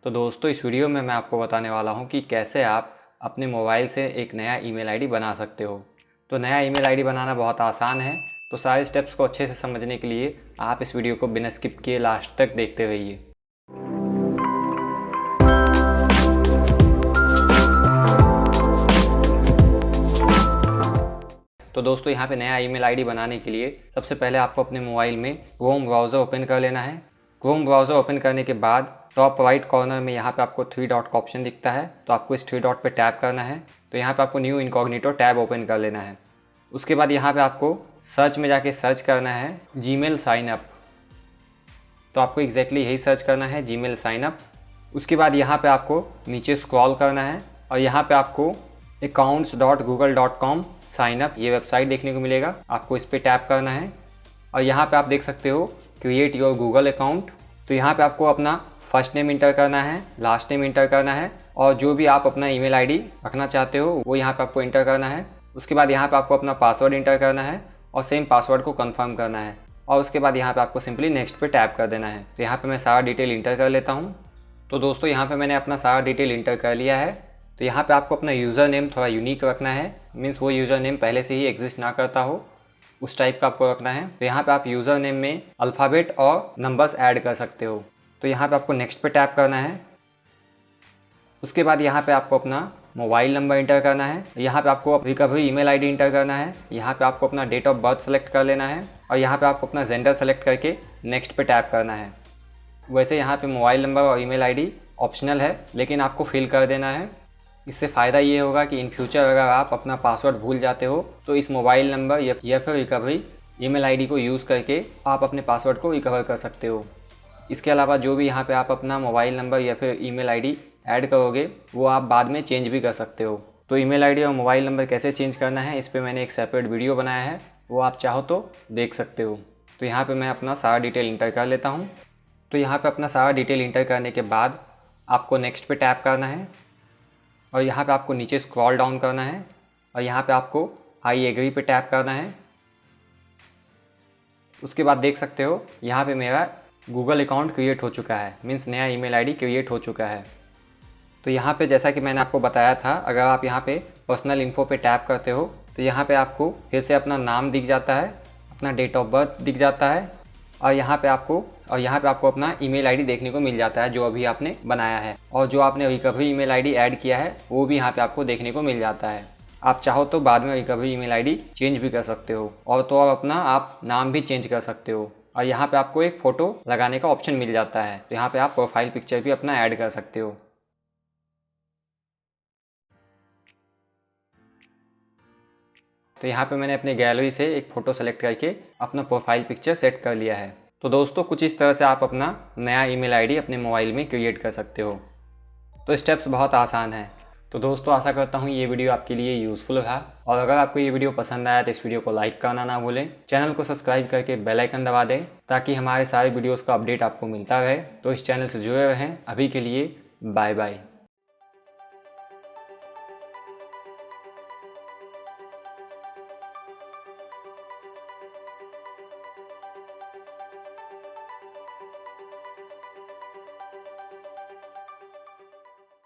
तो दोस्तों इस वीडियो में मैं आपको बताने वाला हूं कि कैसे आप अपने मोबाइल से एक नया ईमेल आईडी बना सकते हो। तो नया ईमेल आईडी बनाना बहुत आसान है। तो सारे स्टेप्स को अच्छे से समझने के लिए आप इस वीडियो को बिना स्किप किए लास्ट तक देखते रहिए। तो दोस्तों यहाँ पे नया ईमेल आईडी बनाने के लिए सबसे पहले आपको अपने मोबाइल में क्रोम ब्राउज़र ओपन कर लेना है। क्रोम ब्राउज़र ओपन करने के बाद टॉप राइट कॉर्नर में यहाँ पे आपको 3 डॉट का ऑप्शन दिखता है, तो आपको इस 3 डॉट पे टैप करना है। तो यहाँ पे आपको न्यू इनकॉग्निटो टैब ओपन कर लेना है। उसके बाद यहाँ पे आपको सर्च में जाके सर्च करना है जीमेल साइन अप। तो आपको एग्जैक्टली यही सर्च करना है, जीमेल साइन अप। उसके बाद यहाँ पे आपको नीचे स्क्रॉल करना है और यहाँ पे आपको accounts.google.com साइन अप ये वेबसाइट देखने को मिलेगा। आपको इस पर टैप करना है और यहाँ पे आप देख सकते हो क्रिएट योर गूगल अकाउंट। तो यहाँ पे आपको अपना फर्स्ट नेम इंटर करना है, लास्ट नेम इंटर करना है और जो भी आप अपना ईमेल आईडी रखना चाहते हो वो यहाँ पे आपको इंटर करना है। उसके बाद यहाँ पे आपको अपना पासवर्ड इंटर करना है और सेम पासवर्ड को कंफर्म करना है और उसके बाद यहाँ पे आपको सिंपली नेक्स्ट पे टैप कर देना है। तो यहाँ पे मैं सारा डिटेल इंटर कर लेता हूँ। तो दोस्तों यहाँ पे मैंने अपना सारा डिटेल इंटर कर लिया है। तो यहाँ पे आपको अपना यूज़र नेम थोड़ा यूनिक रखना है, मीन्स वो यूज़र नेम पहले से ही एग्जिस्ट ना करता हो, उस टाइप का आपको रखना है। तो यहाँ पे आप यूज़र नेम में अल्फ़ाबेट और नंबर्स ऐड कर सकते हो। तो यहाँ पे आपको नेक्स्ट पे टैप करना है। उसके बाद यहाँ पे आपको अपना मोबाइल नंबर इंटर करना है। यहाँ पे आपको रिकवरी ईमेल आईडी इंटर करना है। यहाँ पे आपको अपना डेट ऑफ बर्थ सेलेक्ट कर लेना है और यहाँ पे आपको अपना जेंडर सेलेक्ट करके नेक्स्ट पे टैप करना है। वैसे यहाँ पे मोबाइल नंबर और ईमेल आईडी ऑप्शनल है, लेकिन आपको फिल कर देना है। इससे फ़ायदा ये होगा कि इन फ्यूचर अगर आप अपना पासवर्ड भूल जाते हो तो इस मोबाइल नंबर या फिर रिकवरी ईमेल आईडी को यूज़ करके आप अपने पासवर्ड को रिकवर कर सकते हो। इसके अलावा जो भी यहाँ पे आप अपना मोबाइल नंबर या फिर ईमेल आईडी ऐड करोगे वो आप बाद में चेंज भी कर सकते हो। तो ईमेल आईडी और मोबाइल नंबर कैसे चेंज करना है इस पर मैंने एक सेपरेट वीडियो बनाया है, वो आप चाहो तो देख सकते हो। तो यहाँ पर मैं अपना सारा डिटेल इंटर कर लेता हूँ। तो यहाँ पर अपना सारा डिटेल इंटर करने के बाद आपको नेक्स्ट पे टैप करना है और यहाँ पे आपको नीचे स्क्रॉल डाउन करना है और यहाँ पे आपको आई एग्री पे टैप करना है। उसके बाद देख सकते हो यहाँ पे मेरा गूगल अकाउंट क्रिएट हो चुका है, मीन्स नया ईमेल आईडी क्रिएट हो चुका है। तो यहाँ पे जैसा कि मैंने आपको बताया था, अगर आप यहाँ पे पर्सनल इन्फो पे टैप करते हो तो यहाँ पे आपको फिर से अपना नाम दिख जाता है, अपना डेट ऑफ बर्थ दिख जाता है और यहाँ पे आपको अपना ईमेल आईडी देखने को मिल जाता है जो अभी आपने बनाया है, और जो आपने रिकवरी ईमेल आईडी ऐड किया है वो भी यहाँ पे आपको देखने को मिल जाता है। आप चाहो तो बाद में रिकवरी ईमेल आईडी चेंज भी कर सकते हो और तो और अपना आप नाम भी चेंज कर सकते हो। और यहाँ पे आपको एक फ़ोटो लगाने का ऑप्शन मिल जाता है, तो यहाँ पे आप प्रोफाइल पिक्चर भी अपना ऐड कर सकते हो। तो यहाँ पे मैंने अपने गैलरी से एक फ़ोटो सेलेक्ट करके अपना प्रोफाइल पिक्चर सेट कर लिया है। तो दोस्तों कुछ इस तरह से आप अपना नया ईमेल आईडी अपने मोबाइल में क्रिएट कर सकते हो। तो स्टेप्स बहुत आसान है। तो दोस्तों आशा करता हूँ ये वीडियो आपके लिए यूज़फुल रहा, और अगर आपको ये वीडियो पसंद आया तो इस वीडियो को लाइक करना ना भूलें। चैनल को सब्सक्राइब करके बेल आइकन दबा दें ताकि हमारे सारे वीडियोज़ का अपडेट आपको मिलता रहे। तो इस चैनल से जुड़े रहें। अभी के लिए बाय बाय।